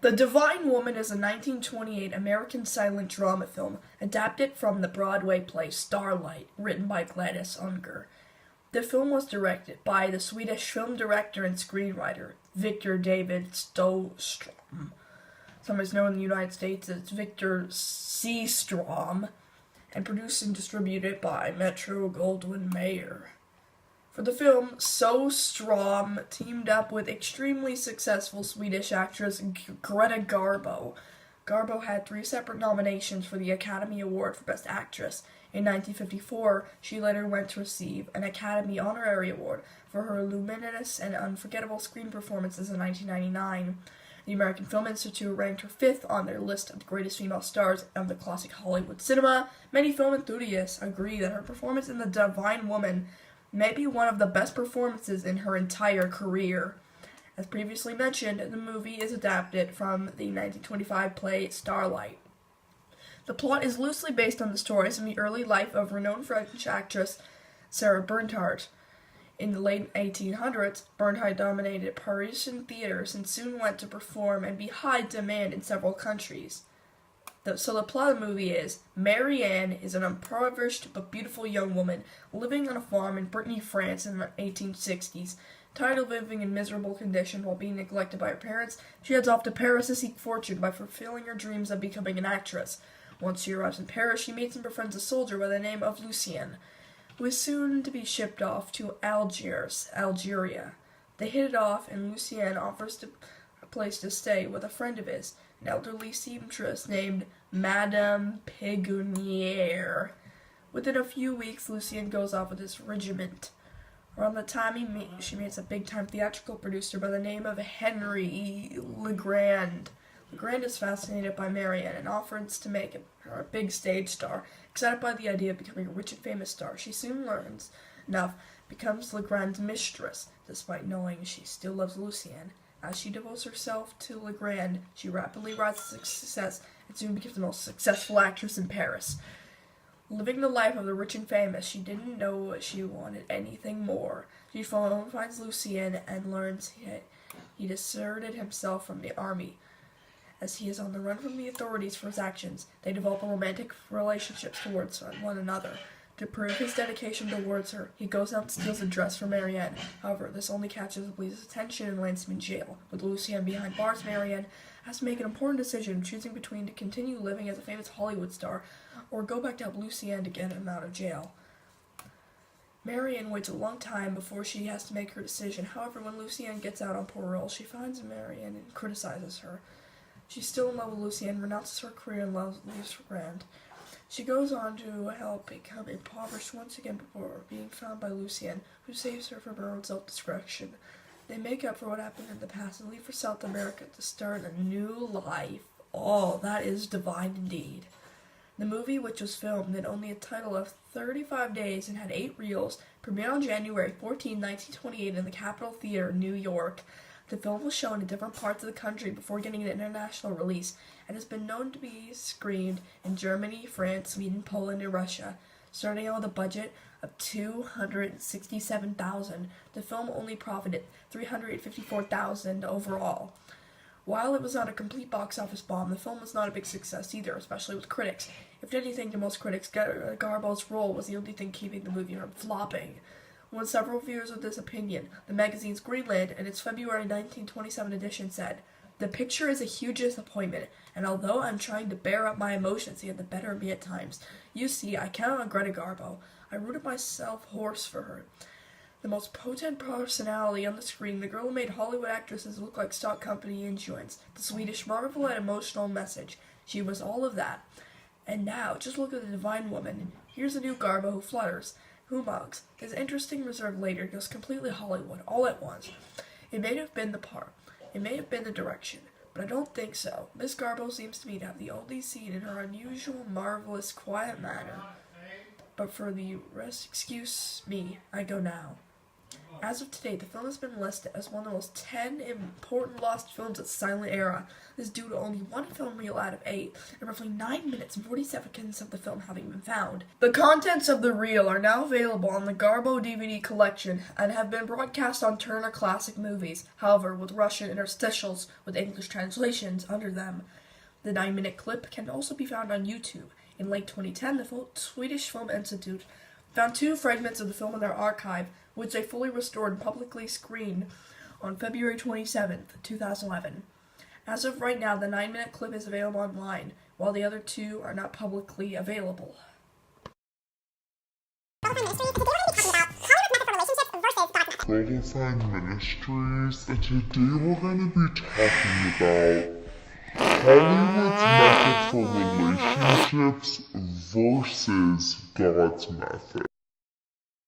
The Divine Woman is a 1928 American silent drama film adapted from the Broadway play Starlight, written by Gladys Unger. The film was directed by the Swedish film director and screenwriter Victor David Stålström, sometimes known in the United States as Victor Seastrom, and produced and distributed by Metro-Goldwyn-Mayer. For the film, Stålström teamed up with extremely successful Swedish actress Greta Garbo. Garbo had 3 separate nominations for the Academy Award for Best Actress. In 1954, she later went to receive an Academy Honorary Award for her luminous and unforgettable screen performances in 1999. The American Film Institute ranked her 5th on their list of the greatest female stars of the classic Hollywood cinema. Many film enthusiasts agree that her performance in The Divine Woman may be one of the best performances in her entire career. As previously mentioned, the movie is adapted from the 1925 play Starlight. The plot is loosely based on the stories from the early life of renowned French actress Sarah Bernhardt. In the late 1800s, Bernhardt dominated Parisian theaters and soon went to perform and be high demand in several countries. So the plot of the movie is, Marianne is an impoverished but beautiful young woman living on a farm in Brittany, France in the 1860s. Tired of living in miserable conditions while being neglected by her parents, she heads off to Paris to seek fortune by fulfilling her dreams of becoming an actress. Once she arrives in Paris, she meets and befriends a soldier by the name of Lucien, who is soon to be shipped off to Algeria. They hit it off, and Lucien offers a place to stay with a friend of his, an elderly seamstress named Madame Pigonier. Within a few weeks, Lucien goes off with his regiment. Around the time she meets a big-time theatrical producer by the name of Henry Legrand. Legrand is fascinated by Marianne and offers to make her a big stage star. Excited by the idea of becoming a rich and famous star, she soon learns enough, becomes Legrand's mistress, despite knowing she still loves Lucien. As she devotes herself to Legrand, she rapidly rises to success and soon becomes the most successful actress in Paris. Living the life of the rich and famous, she didn't know she wanted anything more. She finds Lucien and learns he deserted himself from the army. As he is on the run from the authorities for his actions, they develop a romantic relationship towards one another. To prove his dedication towards her, he goes out and steals a dress from Marianne. However, this only catches the police's attention and lands him in jail. With Lucien behind bars, Marianne has to make an important decision, choosing between to continue living as a famous Hollywood star or go back to help Lucien to get him out of jail. Marianne waits a long time before she has to make her decision. However, when Lucien gets out on parole, she finds Marianne and criticizes her. She's still in love with Lucien, renounces her career, and leaves Legrand. She goes on to help become impoverished once again before being found by Lucien, who saves her from her own self-destruction. They make up for what happened in the past and leave for South America to start a new life. Oh, that is divine indeed. The movie, which was filmed in only a total of 35 days and had 8 reels, premiered on January 14, 1928 in the Capitol Theater, New York. The film was shown in different parts of the country before getting an international release, and has been known to be screened in Germany, France, Sweden, Poland, and Russia. Starting out with a budget of $267,000, the film only profited $354,000 overall. While it was not a complete box office bomb, the film was not a big success either, especially with critics. If anything, to most critics, Garbo's role was the only thing keeping the movie from flopping. When several viewers of this opinion, the magazine's Greenland, in its February 1927 edition, said, "The picture is a huge disappointment, and although I'm trying to bear up my emotions to get the better of me at times, you see, I count on Greta Garbo. I rooted myself hoarse for her. The most potent personality on the screen, the girl who made Hollywood actresses look like stock company insurance, the Swedish marvel and emotional message. She was all of that. And now, just look at the Divine Woman. Here's a new Garbo who flutters, who mugs. His interesting reserve later goes completely Hollywood, all at once. It may have been the part. It may have been the direction. But I don't think so. Miss Garbo seems to me to have the only scene in her unusual, marvelous, quiet manner. But for the rest, excuse me, I go now." As of today, the film has been listed as one of the most 10 important lost films of the silent era. This is due to only one film reel out of 8, and roughly 9 minutes and 40 seconds of the film having been found. The contents of the reel are now available on the Garbo DVD collection and have been broadcast on Turner Classic Movies, however, with Russian interstitials with English translations under them. The 9-minute clip can also be found on YouTube. In late 2010, the Swedish Film Institute found 2 fragments of the film in their archive, which they fully restored and publicly screened on February 27, 2011. As of right now, the 9-minute clip is available online, while the other 2 are not publicly available. Qualified Ministries, and today we're going to be talking about Hollywood's method for relationships versus God's method.